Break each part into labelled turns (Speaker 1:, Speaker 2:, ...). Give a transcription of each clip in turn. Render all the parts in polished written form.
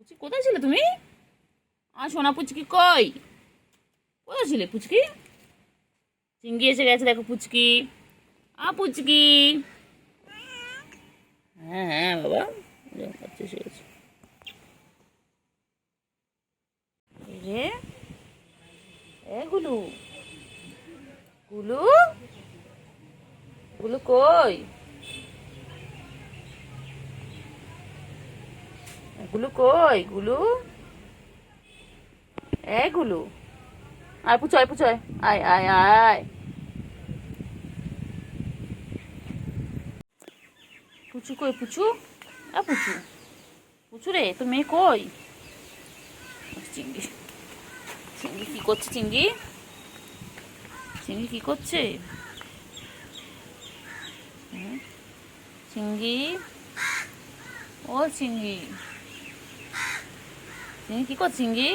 Speaker 1: পুচকি কোথায় ছিলে তুমি? সোনা পুচকি কই? কোথায় ছিলে পুচকি? চিঙ্গি এসে গেছে দেখো পুচকি। পুচকি। হ্যাঁ হ্যাঁ বাবা, বাচ্চা এসে গেছে। রে গুলু, গুলু, গুলু কই? গুলু কই? গুলু, গুলু, আয় পুচু, আয় পুচু, আয় আয় আয় আয়। পুচু কই? পুচু, পুচু, পুচু রে, তোর মেয়ে কই? চিঙ্গি, চিঙ্গি কি করছে? চিঙ্গি, চিঙ্গি কি করছে? চিঙ্গি, ও চিঙ্গি, চিঙ্গি কি করছে? চিঙ্গি,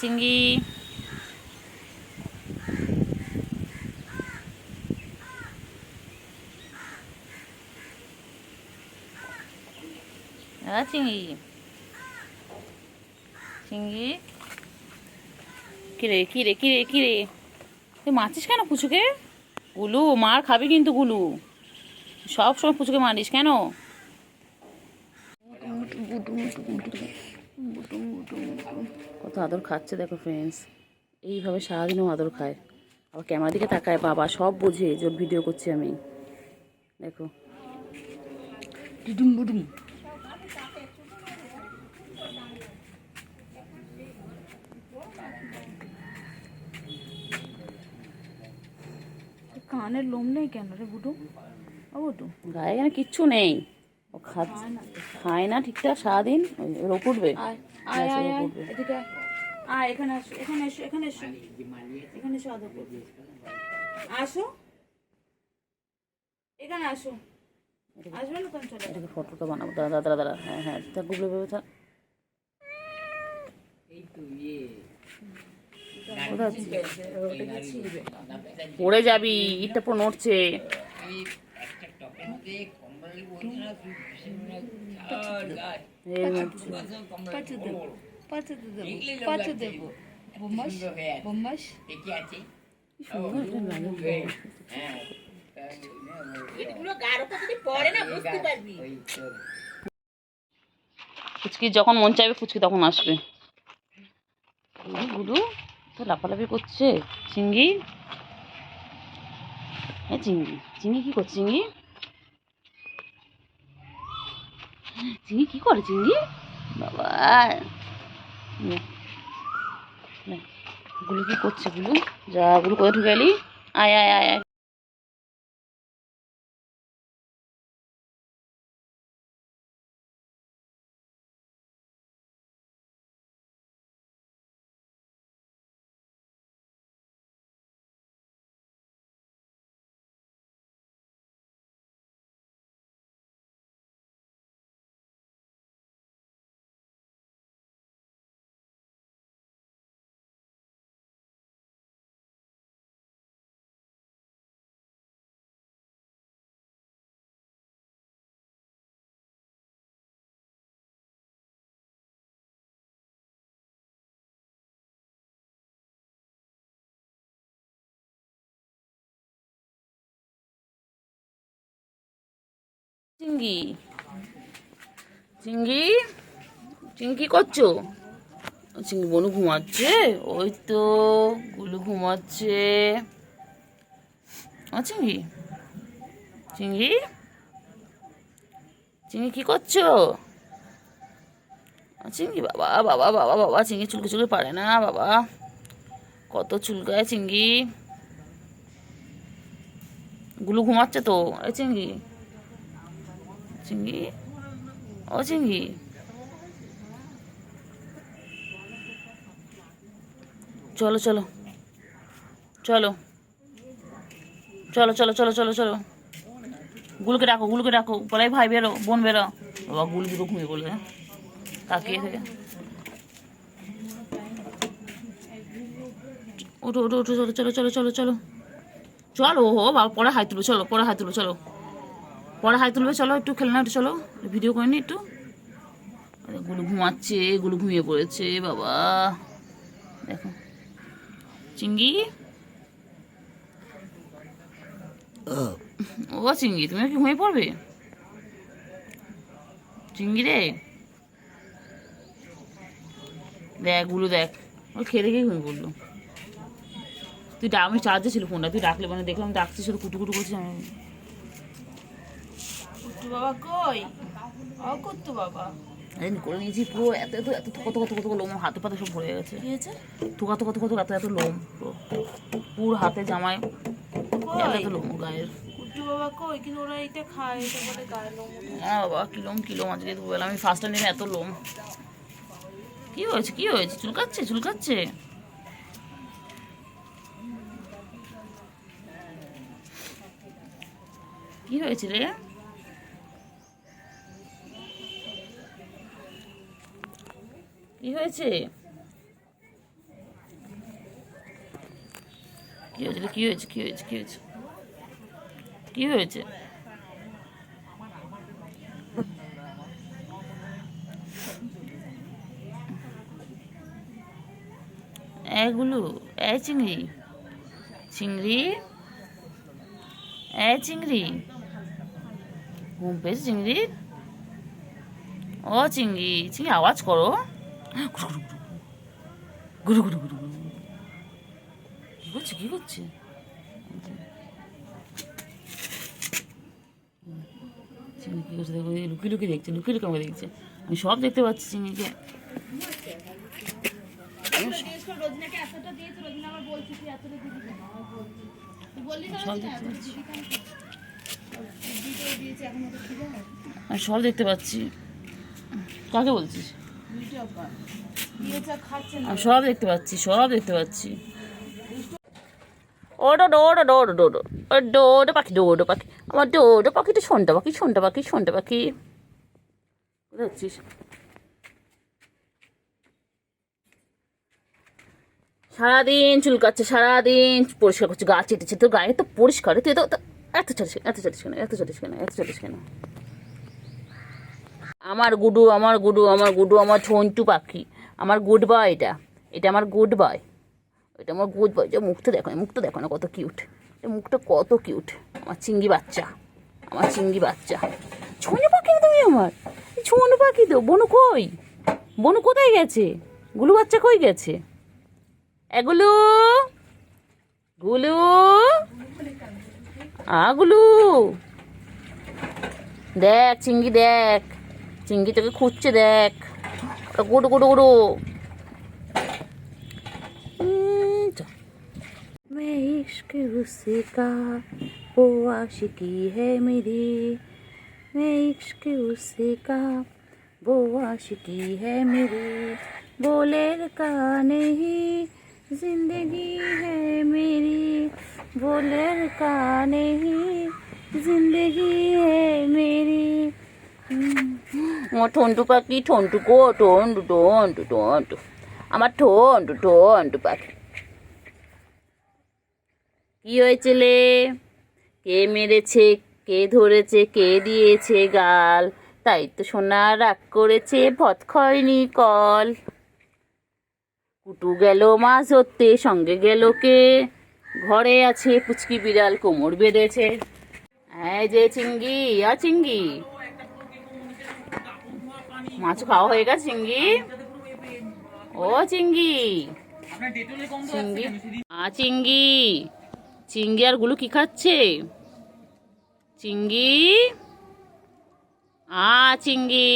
Speaker 1: চিঙ্গি, চিঙ্গি, চিঙ্গি, কিরে কিরে কিরে কিরে, তুই মারছিস কেন পুচুকে? গুলু, মার খাবি কিন্তু গুলু, সব সময় পুচুকে মারিস কেন? কত আদর খাচ্ছে দেখো ফ্রেন্ডস, এইভাবে সারাদিনও আদর খায়। আবার ক্যামেরার দিকে তাকায়, বাবা সব বোঝে যে ভিডিও করছি আমি। দেখো ডুডুম বুডুম।
Speaker 2: কানের লোম নেই কেন রে বুটু? বুটু
Speaker 1: গায়ে এখানে কিচ্ছু নেই, ও খায় না ঠিকঠাক সারাদিন। রোগ উঠবে,
Speaker 2: এদিকে আয়, এখানে আসো, এখানে এসো, এখানে এসো, এখানে এসো, আদর করবে। আসো, এখানে আসো। আসবে না তুমি? চলে
Speaker 1: এটাকে ফটোটা বানাবো, দাঁড়া দাঁড়া দাঁড়া। হ্যাঁ হ্যাঁ, তা গুগলে ভেবে থাক। পড়ে যাবি, ইটটা পুরো নড়ছে।
Speaker 2: পাঁচে দেবো বোমাস বোমাস।
Speaker 1: ফুচকি যখন মন চাইবে ফুচকি তখন আসবে। গুলু তো লাফালাফি করছে। চিঙ্গি, হ্যাঁ চিঙ্গি, চিঙ্গি কি করছে? চিঙ্গি, চিঙ্গি কি করে? চিঙ্গি বাবা, গুলু কি করছে? গুলু যা, গুলু কোথায় ঢুকে গেলি? আয় আয় আয় আয়। চিঙ্গি, চিঙ্গি, চিঙ্গি কি করছো? চিঙ্গি বনু ঘুমাচ্ছে, ওই তো গুলু ঘুমাচ্ছে। চিঙ্গি, চিঙ্গি, চিঙ্গি কি করছো? চিঙ্গি বাবা বাবা বাবা বাবা, চিঙ্গি চুলকে চুলকে পারে না বাবা, কত চুলকায় চিঙ্গি। গুলু ঘুমাচ্ছে তো। এই চিঙ্গি, চিঙ্গি, ও চিঙ্গি, চলো চলো চলো চলো চলো চলো চলো চলো, গুলুকে ডাকো, গুলুকে ডাকো, বলাই ভাই বেরো, বোন বেরো। বাবা গুলু দুটো ঘুমিয়ে পড়লে তাকিয়ে থেকে। ওঠো ওঠো ওঠো, চলো চলো চলো চলো চলো চলো। ও বাবা, পরে হাই তুলো, চলো পরে হাই তুলো, চলো পরে হাই তুলবে, চলো একটু খেলনা, একটু চলো ভিডিও করে নি একটু। গুলু ঘুমাচ্ছে, গুলু ঘুমিয়ে পড়েছে বাবা। দেখো চিঙ্গি, ও চিঙ্গি তুমি কি ঘুমিয়ে পড়বে? চিঙ্গি রে, দেখ গুলু দেখ, ও খেয়ে দেখে ঘুমিয়ে পড়লো। তুই আমি চার্জে ছিল ফোনটা, তুই ডাকলে মানে দেখলাম ডাকছিস, শুধু কুটু কুটু করছিস। আমি
Speaker 2: কুট্টু বাবা কই? ও কুট্টু বাবা
Speaker 1: করে নিয়েছি পুরো, এত এত এত কত কত কত লোম, হাতে পাতে সব ভরে গেছে।
Speaker 2: কি হয়েছে?
Speaker 1: থোকা তো কত কত এত এত লোম, পুরো হাতে জামায় এত এত লোম গায়ের।
Speaker 2: কুট্টু বাবা কই? কিন্তু ওরা এটা খায়, এটা বলে গায়ে লোম ওঠে।
Speaker 1: হ্যাঁ বাবা কিলোম কিলোম, আজকে দুবেলা আমি ফার্স্ট টাইম এত লোম। কি হয়েছে কি হয়েছে? চুলকাচ্ছে চুলকাচ্ছে? কি হয়েছে রে? কি হয়েছে? কি হয়েছে রে? কি হয়েছে কি হয়েছে কি হয়েছে কি হয়েছে? এগুলো এ চিংড়ি, চিংড়ি এ চিংড়ি, ঘুম পেয়েছে চিংড়ি? ও চিংড়ি, চিংড়ি আওয়াজ করো, গুরু গুরু গুরু গুরু। কি করছে কি করছে? চিংড়ি কি করছে দেখো, লুকিয়ে লুকিয়ে দেখছে, লুকিয়ে লুকিয়ে আমাকে দেখছে। আমি সব দেখতে পাচ্ছি চিংড়িকে। সব দেখতে পাচ্ছি, আমি সব দেখতে পাচ্ছি। কাকে বলছিস? আমি সব দেখতে পাচ্ছি, সব দেখতে পাচ্ছি। ও ডোডো ডোডো ডোডো, ও ডোডো পাখি, ডোডো পাখি, আমার ডোডো পাখিটা, শোনটা পাখি, শোনটা পাখি, শোনটা পাখি। কোথায় হচ্ছিস? সারাদিন চুলকাচ্ছে, সারাদিন পরিষ্কার করছে, গা চেটেছে, তোর গায়ে তো পরিষ্কার, তুই তো এত চাটিস এত চাটিস কেন, এত চাটিস কেন, এত চাটিস কেন? আমার গুডু, আমার গুডু, আমার গুডু, আমার ঝন্টু পাখি, আমার গুড বয়, এটা এটা আমার গুড বয়, এটা আমার গুড বয়। যে মুখটা দেখো না, মুখটা দেখো না কত কিউট, মুখটা কত কিউট। আমার চিংড়ি বাচ্চা, আমার চিংড়ি বাচ্চা। ছোনো পাখি তুমি আমার, ছোনো পাখি তো। বনু কই? বনু কোথায় গেছে? গুলু বাচ্চা কই গেছে? এগুলো গুলু, গুলু দেখ চিংড়ি, দেখ চিংড়ি তোকে খুঁজছে, দেখ গুডু গুডু গুডু। मैं इश्क उसका वो आशिकी है मेरी, मैं इश्क उसका वो आशिकी है मेरी, बोलेर का नहीं जिंदगी है मेरी, बोलेर का नहीं जिंदगी है मेरी। আমার ঠন্টু পাখি, ঠন্টু গো, টন্টু টন্টু টন্টু, আমার ঠন্টু ঠন্টু পাখি। কি হয়েছে লে? কে মেরেছে, কে ধরেছে, কে দিয়েছে গাল? তাই তো সোনা রাগ করেছে, ভৎ খয়নি কল। কুটু গেল মাছ ধরতে, সঙ্গে গেল কে? ঘরে আছে পুচকি বিড়াল, কোমর বেঁধেছে। হ্যাঁ যে চিংড়ি, চিংড়ি মাছ খাওয়া হয়ে গেছে চিংড়ি? ও চিংড়ি, চিংড়ি চিংড়ি, চিংড়ি আর গুলো কি খাচ্ছে? চিংড়ি চিংড়ি